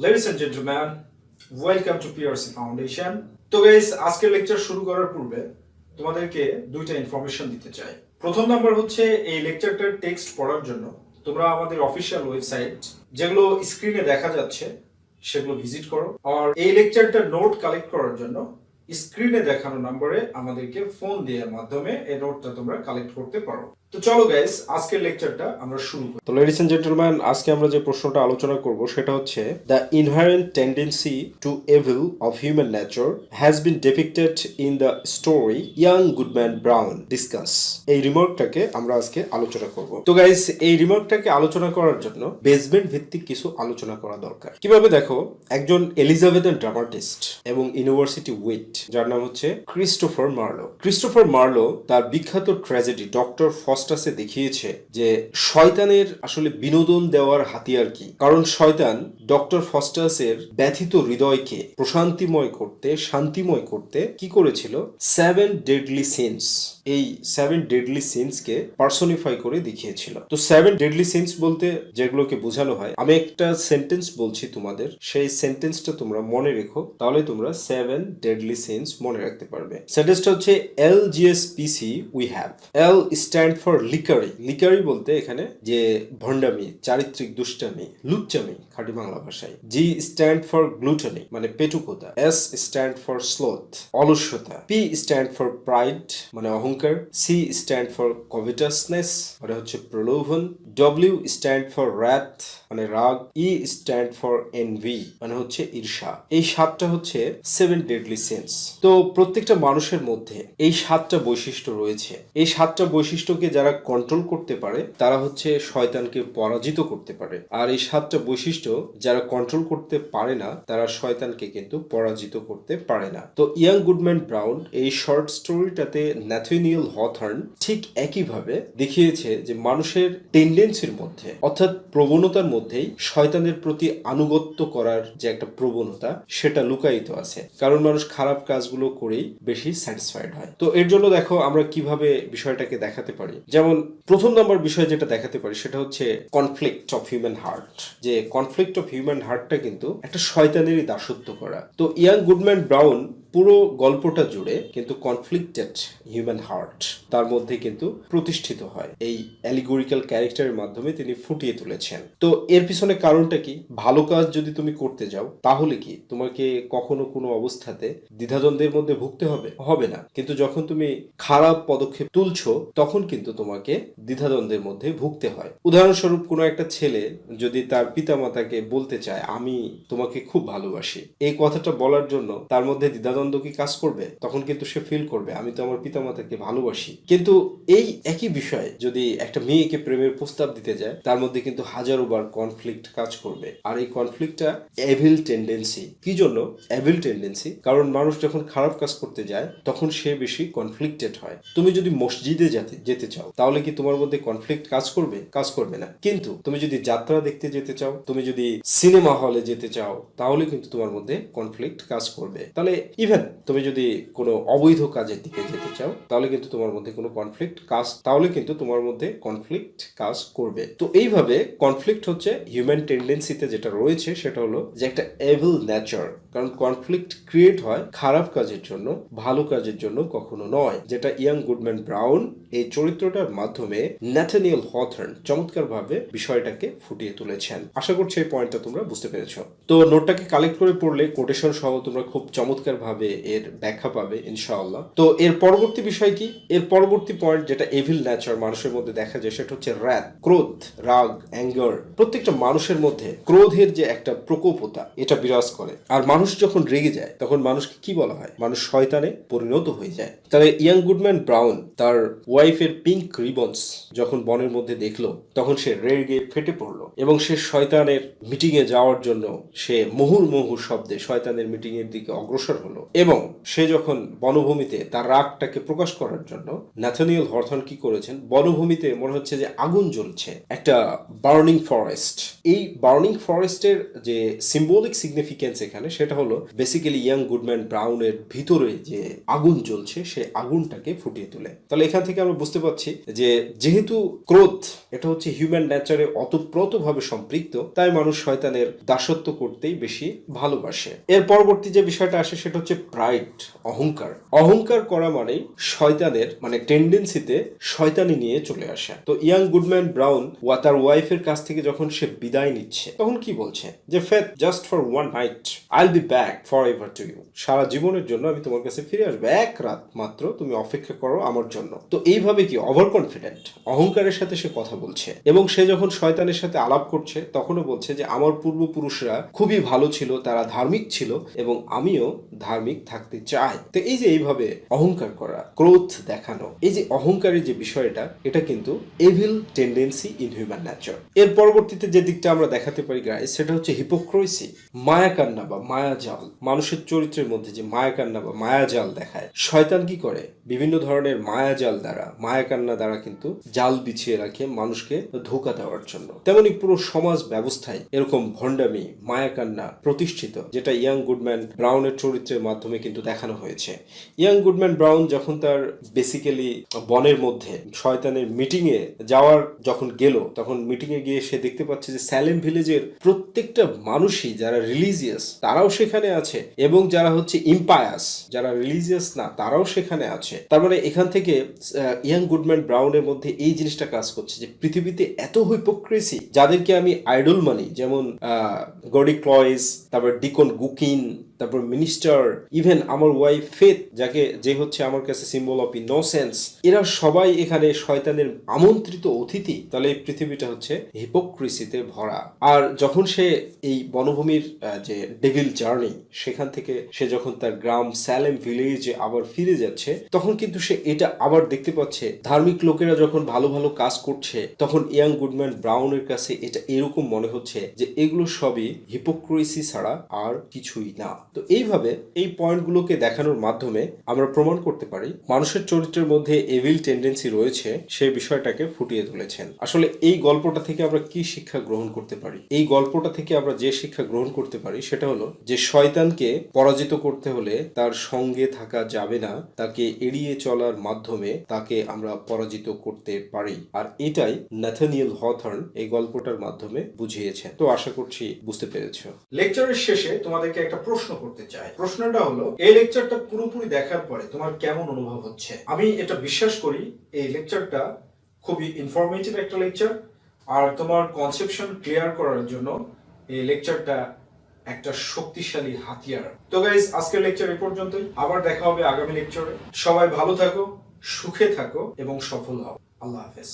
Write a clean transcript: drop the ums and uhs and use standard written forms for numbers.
Ladies and gentlemen, welcome to PRC Foundation. তো guys আজকের lecture শুরু করার পূর্বে তোমাদেরকে দুইটা ইনফরমেশন দিতে চাই। প্রথম নাম্বার হচ্ছে এই লেকচারটার টেক্সট পড়ার জন্য তোমরা আমাদের অফিশিয়াল ওয়েবসাইট যেগুলো স্ক্রিনে দেখা যাচ্ছে সেগুলো ভিজিট করো, আর এই লেকচারটার নোট কালেক্ট করার জন্য স্ক্রিনে দেখানো নম্বরে আমাদেরকে ফোন দেওয়ার মাধ্যমে এই নোটটা তোমরা কালেক্ট করতে পারো। তো চলো গাইস আজকের লেকচারটা আমরা শুরু করি। তো লেডিস এন্ড জেন্টলম্যান, আজকে আমরা যে প্রশ্নটা আলোচনা করব সেটা হচ্ছে the inherent tendency two evil of human nature has been ডিপিক্টেড in the story young Goodman brown discuss. এই রিমার্কটাকে আমরা আজকে আলোচনা করব। তো গাইস এই রিমার্কটাকে আলোচনা করার জন্য বেসমেন্ট ভিত্তিক কিছু আলোচনা করা দরকার। কিভাবে দেখো, একজন এলিজাবেথিয়ান ড্রামাটিস্ট এবং ইউনিভার্সিটি উইট যার নাম হচ্ছে ক্রিস্টোফার মার্লো। ক্রিস্টোফার মার্লো তার বিখ্যাত ট্র্যাজেডি ডক্টর ফস্টাসে দেখিয়েছে যে শয়তানের আসলে বিনোদন দেওয়ার হাতিয়ার কি। কারণ শয়তান ডক্টর ফস্টাসের ব্যথিত হৃদয়কে প্রশান্তিময় করতে, শান্তিময় করতে কি করেছিল, 7 ডেডলি সিনস, এই 7 ডেডলি সিনসকে পার্সনিফাই করে দেখিয়েছিল। তো 7 ডেডলি সিনস বলতে যেগুলোকে বোঝানো হয়, আমি একটা সেন্টেন্স বলছি তোমাদের, সেই সেন্টেন্সটা তোমরা মনে রেখো, তাহলে তোমরা 7 ডেডলি সিনস মনে রাখতে পারবে। সেন্টেন্সটা হচ্ছে LGSPC we have. L stand for lechery. Lechery বলতে এখানে যে ভণ্ডামি, চারিত্রিক দুষ্টামি, লুচ্চামি খাঁটি বাংলা ভাষায়। G স্ট্যান্ড ফর গ্লুটনি মানে পেটুকতা। S স্ট্যান্ড ফর স্লোথ অলস্যতা। P স্ট্যান্ড ফর প্রাইড মানে অহংকার। C স্ট্যান্ড ফর কভিটাসনেস মানে হচ্ছে প্রলোভন। W স্ট্যান্ড ফর wrath মানে রাগ। E স্ট্যান্ড ফর এনভি মানে হচ্ছে ঈর্ষা। এই 7টা হচ্ছে 7 ডেডলি সিনস। তো প্রত্যেকটা মানুষের মধ্যে এই 7টা বৈশিষ্ট্য রয়েছে। এই 7টা বৈশিষ্ট্যকে যারা কন্ট্রোল করতে পারে তারা হচ্ছে শয়তানকে পরাজিত করতে পারে, আর এই 7টা বৈশিষ্ট্য যারা কন্ট্রোল করতে পারে না তারা শয়তানকে কিন্তু পরাজিত করতে পারে না। তো ইয়াং গুডম্যান ব্রাউন এই শর্ট স্টোরিটাতে ন্যাথনিয়েল হথর্ন ঠিক একইভাবে দেখিয়েছে যে মানুষের টেন্ডেন্সির মধ্যে অর্থাৎ প্রবণতার মধ্যেই শয়তানের প্রতি আনুগত্য করার যে একটা প্রবণতা সেটা লুকায়িত আছে, কারণ মানুষ খারাপ কাজগুলো করেই বেশি স্যাটিসফাইড হয়। তো এর জন্য দেখো আমরা কিভাবে বিষয়টাকে দেখাতে পারি। যেমন প্রথম নম্বর বিষয় যেটা দেখাতে পারি সেটা হচ্ছে কনফ্লিক্ট অফ হিউম্যান হার্ট। যে কনফ্লিক্ট অফ হিউম্যান হার্টটা কিন্তু একটা শয়তানেরই দাসত্ব করা। তো ইয়াং গুডম্যান ব্রাউন পুরো গল্পটা জুড়ে কিন্তু কনফ্লিক্টেড হিউম্যান হার্ট তার মধ্যে কিন্তু প্রতিষ্ঠিত হয়। এই অ্যালিগোরিক্যাল ক্যারেক্টারের মাধ্যমে তিনি ফুটিয়ে তুলেছেন। তো এর পিছনে কারণটা কি? ভালো কাজ যদি তুমি করতে যাও তাহলে কি তোমাকে কখনো কোনো অবস্থাতে দ্বিধাদ্বন্দ্বের মধ্যে ভুগতে হবে? হবে না। কিন্তু যখন তুমি খারাপ পদক্ষেপ তুলছো তখন কিন্তু তোমাকে দ্বিধাদ্বন্দ্বের মধ্যে ভুগতে হয়। উদাহরণস্বরূপ কোনো একটা ছেলে যদি তার পিতামাতাকে বলতে চায় আমি তোমাকে খুব ভালোবাসি, এই কথাটা বলার জন্য তার মধ্যে দ্বিধাদ্বন্দ্ব কি কাজ করবে? তখন কিন্তু সে ফিল করবে আমি তো আমার পিতামাতাকে ভালোবাসি। কিন্তু এই একই বিষয়ে যদি একটা মেয়েকে প্রেমের প্রস্তাব দিতে যায় তার মধ্যে কিন্তু হাজারো বার কনফ্লিক্ট কাজ করবে। আর এই কনফ্লিক্টটা এভিল টেন্ডেন্সি। কি জন্য এভিল টেন্ডেন্সি? কারণ মানুষ যখন খারাপ কাজ করতে যায় তখন সে বেশি কনফ্লিক্টেড হয়। তুমি যদি মসজিদে যেতে চাও তাহলে কি তোমার মধ্যে কনফ্লিক্ট কাজ করবে? কাজ করবে না। কিন্তু তুমি যদি যাত্রা দেখতে যেতে চাও, তুমি যদি সিনেমা হলে যেতে চাও তাহলে কিন্তু তোমার মধ্যে কনফ্লিক্ট কাজ করবে। তাহলে ইভেন তুমি যদি কোনো অবৈধ কাজের দিকে যেতে চাও তাহলে কিন্তু তোমার মধ্যে কোনো কনফ্লিক্ট কাজ করবে। তো এইভাবে কনফ্লিক্ট হচ্ছে হিউম্যান টেন্ডেন্সিতে যেটা রয়েছে সেটা হলো যে একটা এভিল নেচার। কারণ কনফ্লিক্ট ক্রিয়েট হয় খারাপ কাজের জন্য, ভালো কাজের জন্য কখনো নয়, যেটা ইয়াং গুডম্যান ব্রাউন এই চরিত্রটার মাধ্যমে ন্যাথনিয়েল হথর্ন চমৎকার ভাবে বিষয়টাকে ফুটিয়ে তুলেছেন। আশা করছি এই পয়েন্টটা তোমরা বুঝতে পেরেছো। তো নোটটাকে কালেক্ট করে পড়লে কোটেশন সহ তোমরা খুব চমৎকার ভাবে এর ব্যাখ্যা পাবে ইনশাআল্লাহ। তো এর পরবর্তী বিষয় কি? এর পরবর্তী পয়েন্ট যেটা এভিল নেচার মানুষের মধ্যে দেখা যায় সেটা হচ্ছে wrath, ক্রোধ, রাগ, অ্যাঙ্গার। প্রত্যেকটা মানুষের মধ্যে ক্রোধের যে একটা প্রকোপতা এটা বিরাজ করে। আর মানুষ যখন রেগে যায় তখন মানুষকে কি বলা হয়? মানুষ শয়তানে পরিণত হয়ে যায়। তাহলে ইয়াং গুডম্যান ব্রাউন তার ওয়াইফের পিঙ্ক রিবন্স যখন বনের মধ্যে দেখলো তখন সে রেগে ফেটে পড়লো এবং সে শয়তানের মিটিং এ যাওয়ার জন্য সে মুহুর্মুহু শব্দে শয়তানের মিটিং এর দিকে অগ্রসর হলো। এবং সে যখন বনভূমিতে তার রাগটাকে প্রকাশ করার জন্য ন্যাথনিয়েল হথর্ন কি করেছেন, বনভূমিতে মনে হচ্ছে যে আগুন জ্বলছে, একটা বার্নিং ফরেস্ট। এই বার্নিং ফরেস্টের যে সিম্বলিক সিগনিফিকেন্স এখানে সেটা সেটা হলো বেসিক্যালি ইয়াং গুডম্যান ব্রাউনের ভিতরে যে আগুন জ্বলছে সেই আগুনটাকে ফুটিয়ে তোলে। তাহলে এখান থেকে আমরা বুঝতে পারছি যে যেহেতু ক্রোধ এটা হচ্ছে হিউম্যান নেচারে অতপ্রতভাবে সম্পৃক্ত, তাই মানুষ শয়তানের দাসত্ব করতেই বেশি ভালোবাসে। এর পরবর্তী যে বিষয়টা আসে সেটা হচ্ছে প্রাইড, অহংকার। অহংকার করা মানেই শয়তানের মানে টেন্ডেন্সিতে শয়তানি নিয়ে চলে আসে। তো ইয়াং গুডম্যান ব্রাউন তার ওয়াইফের কাছ থেকে যখন সে বিদায় নিচ্ছে তখন কি বলছে যে faith just for one night I'll be back for ever to you, সারা জীবনের জন্য আমি তোমার কাছে ফিরে আসবো, এক রাত মাত্র তুমি অপেক্ষা করো আমার জন্য। তো এইভাবে কি ওভার কনফিডেন্ট অহংকারের সাথে সে কথা বলছে, এবং সে যখন শয়তানের সাথে আলাপ করছে তখনও বলছে যে আমার পূর্বপুরুষরা খুবই ভালো ছিল, তারা ধার্মিক ছিল এবং আমিও ধার্মিক থাকতে চাই। তো এই যে এইভাবে অহংকার করা, ক্রোধ দেখানো, এই যে অহংকারের যে বিষয়টা, এটা কিন্তু evil tendency in human nature. এর পরবর্তীতে যে দিকটা আমরা দেখাতে পারি গাইস, সেটা হচ্ছে হিপোক্রেসি, মায়াকান্না বা মায়াজাল। মানুষের চরিত্রের মধ্যে যে মায়াকান্না বা মায়াজাল দেখায়, শয়তান কি করে বিভিন্ন ধরনের মায়াজাল দ্বারা, মায়াকান্না দ্বারা কিন্তু জাল বিছিয়ে রাখে মানুষকে ধোঁকা দেওয়ার জন্য। তেমনি পুরো সমাজ ব্যবস্থায় এরকম ভণ্ডামি, মায়াকান্না প্রতিষ্ঠিত, যেটা ইয়াং গুডম্যান ব্রাউনের চরিত্রের মাধ্যমে কিন্তু দেখানো হয়েছে। ইয়াং গুডম্যান ব্রাউন যখন তার বেসিক্যালি বনের মধ্যে শয়তানের মিটিং এ যাওয়ার যখন গেল, তখন মিটিং এ গিয়ে সে দেখতে পাচ্ছে যে স্যালেম ভিলেজের প্রত্যেকটা মানুষই যারা রিলিজিয়াস তারাও সেখানে আছে, এবং যারা হচ্ছে ইম্পায়াস, যারা রিলিজিয়াস না তারাও সেখানে আছে। তার মানে এখান থেকে ইয়াং গুডম্যান ব্রাউনের মধ্যে এই জিনিসটা কাজ করছে যে পৃথিবীতে এত হিপোক্রেসি, যাদেরকে আমি আইডল মানি, যেমন গডি ক্লয়েস, তারপর ডিকন গুকিন, তারপর মিনিস্টার, ইভেন আমার ওয়াইফ ফেথ, যে হচ্ছে আমার কাছে সিম্বল অফ ইনোসেন্স, এরা সবাই এখানে শয়তানের আমন্ত্রিত অতিথি। তাহলে এই পৃথিবীটা হচ্ছে হিপোক্রেসিতে ভরা। আর যখন সে এই বনভূমির যে ডেভিল জার্নি, সেখান থেকে সে যখন তার গ্রাম স্যালেম ভিলেজে আবার ফিরে যাচ্ছে, তখন কিন্তু সে এটা আবার দেখতে পাচ্ছে ধার্মিক লোকেরা যখন ভালো ভালো কাজ করছে, তখন ইয়াং গুডম্যান ব্রাউনের কাছে এটা এরকম মনে হচ্ছে যে এগুলো সবই হিপোক্রেসি ছাড়া আর কিছুই না। তো এইভাবে এই পয়েন্টগুলোকে দেখানোর মাধ্যমে আমরা প্রমাণ করতে পারি মানুষের চরিত্রের মধ্যে এভিল টেন্ডেন্সি রয়েছে, সেই বিষয়টাকে ফুটিয়ে তুলেছেন। আসলে এই গল্পটা থেকে আমরা কি শিক্ষা গ্রহণ করতে পারি? এই গল্পটা থেকে আমরা যে শিক্ষা গ্রহণ করতে পারি সেটা হলো যে শয়তানকে পরাজিত করতে হলে তার সঙ্গে থাকা যাবে না, তাকে এড়িয়ে চলার মাধ্যমে তাকে আমরা পরাজিত করতে পারি। আর এটাই ন্যাথানিয়েল হথর্ন এই গল্পটার মাধ্যমে বুঝিয়েছেন। তো আশা করছি বুঝতে পেরেছো। লেকচারের শেষে তোমাদেরকে একটা প্রশ্ন করতে চাই। প্রশ্নটা হলো, এই লেকচারটা পুরোপুরি দেখার পরে তোমার কেমন অনুভব হচ্ছে? আমি এটা বিশ্বাস করি এই লেকচারটা খুবই ইনফরমেটিভ একটা লেকচার, আর তোমার কনসেপশন ক্লিয়ার করার জন্য এই লেকচারটা একটা শক্তিশালী হাতিয়ার। তো গাইস, আজকের লেকচার এই পর্যন্তই। আবার দেখা হবে আগামী লেকচারে। সবাই ভালো থাকো, সুখে থাকো এবং সফল হও। আল্লাহ হাফেজ।